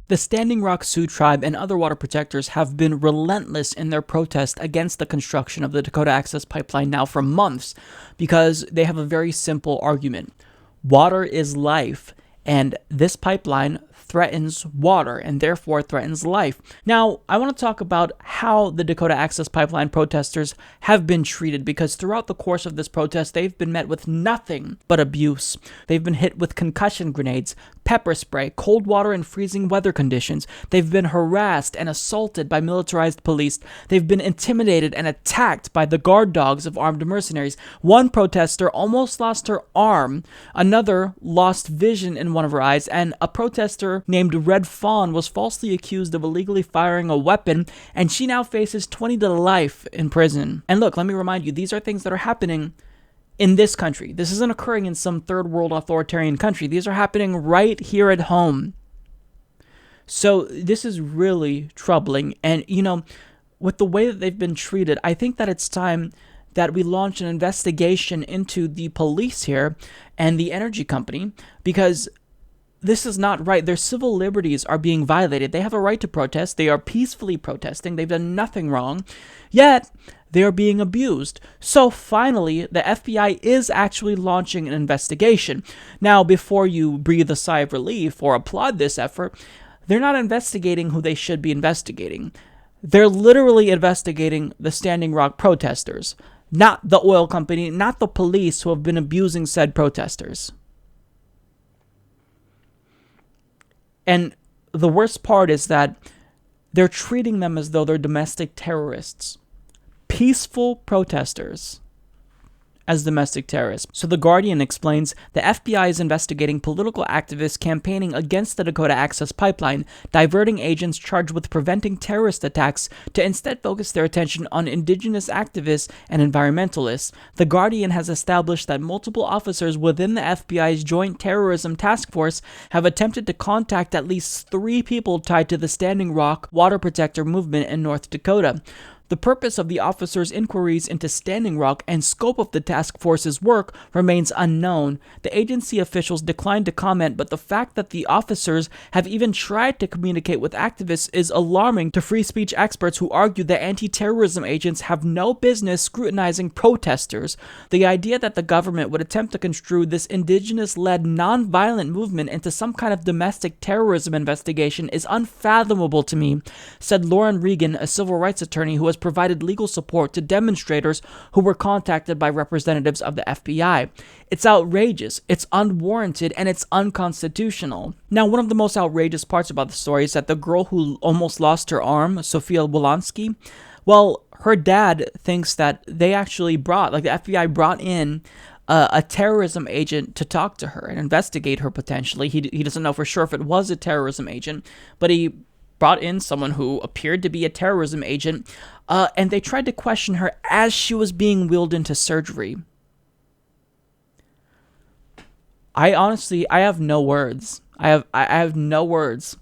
The Standing Rock Sioux tribe and other water protectors have been relentless in their protest against the construction of the Dakota Access Pipeline now for months because they have a very simple argument. Water is life, and this pipeline threatens water and therefore threatens life. Now, I want to talk about how the Dakota Access Pipeline protesters have been treated because throughout the course of this protest, they've been met with nothing but abuse. They've been hit with concussion grenades, pepper spray, cold water, and freezing weather conditions. They've been harassed and assaulted by militarized police. They've been intimidated and attacked by the guard dogs of armed mercenaries. One protester almost lost her arm, another lost vision in one of her eyes, and a protester named Red Fawn was falsely accused of illegally firing a weapon, and she now faces 20 to life in prison. And look, let me remind you, these are things that are happening in this country. This isn't occurring in some third world authoritarian country. These are happening right here at home. So this is really troubling. And, with the way that they've been treated, I think that it's time that we launch an investigation into the police here and the energy company, because this is not right. Their civil liberties are being violated. They have a right to protest. They are peacefully protesting. They've done nothing wrong. Yet, they are being abused. So finally, the FBI is actually launching an investigation. Now, before you breathe a sigh of relief or applaud this effort, they're not investigating who they should be investigating. They're literally investigating the Standing Rock protesters, not the oil company, not the police who have been abusing said protesters. And the worst part is that they're treating them as though they're domestic terrorists. Peaceful protesters as domestic terrorists. So The Guardian explains the FBI is investigating political activists campaigning against the Dakota Access Pipeline, diverting agents charged with preventing terrorist attacks to instead focus their attention on indigenous activists and environmentalists. The Guardian has established that multiple officers within the FBI's Joint Terrorism Task Force have attempted to contact at least 3 people tied to the Standing Rock water protector movement in North Dakota. The purpose of the officers' inquiries into Standing Rock and scope of the task force's work remains unknown. The agency officials declined to comment, but the fact that the officers have even tried to communicate with activists is alarming to free speech experts who argue that anti-terrorism agents have no business scrutinizing protesters. The idea that the government would attempt to construe this indigenous-led non-violent movement into some kind of domestic terrorism investigation is unfathomable to me, said Lauren Regan, a civil rights attorney who has provided legal support to demonstrators who were contacted by representatives of the FBI. It's outrageous, it's unwarranted, and it's unconstitutional. Now, one of the most outrageous parts about the story is that the girl who almost lost her arm, Sophia Wolanski, well, her dad thinks that they actually the FBI brought in a terrorism agent to talk to her and investigate her potentially. He doesn't know for sure if it was a terrorism agent, but he brought in someone who appeared to be a terrorism agent, and they tried to question her as she was being wheeled into surgery. I have no words. I have no words.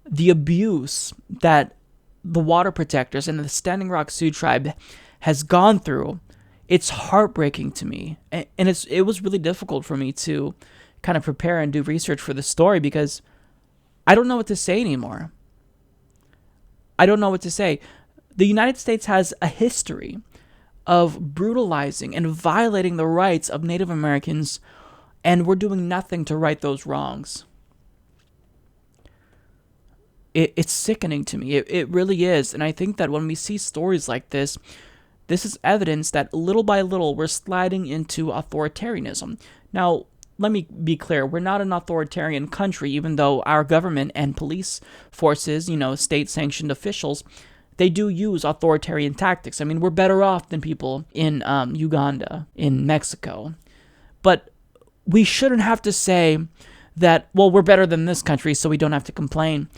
The abuse that the water protectors and the Standing Rock Sioux tribe has gone through, it's heartbreaking to me. And it was really difficult for me to kind of prepare and do research for this story because I don't know what to say anymore. I don't know what to say. The United States has a history of brutalizing and violating the rights of Native Americans, and we're doing nothing to right those wrongs. It's sickening to me. It really is. And I think that when we see stories like this is evidence that little by little we're sliding into authoritarianism. Now, let me be clear, we're not an authoritarian country, even though our government and police forces, state-sanctioned officials, they do use authoritarian tactics. I mean, we're better off than people in Uganda, in Mexico. But we shouldn't have to say that, well, we're better than this country, so we don't have to complain.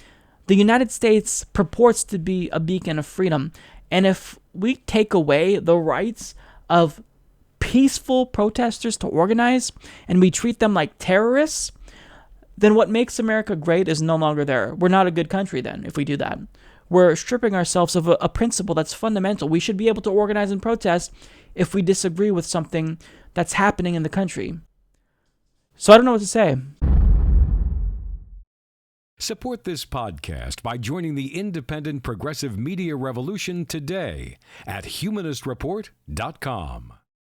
The United States purports to be a beacon of freedom, and if we take away the rights of peaceful protesters to organize, and we treat them like terrorists, then what makes America great is no longer there. We're not a good country then, if we do that. We're stripping ourselves of a principle that's fundamental. We should be able to organize and protest if we disagree with something that's happening in the country. So I don't know what to say. Support this podcast by joining the independent progressive media revolution today at humanistreport.com.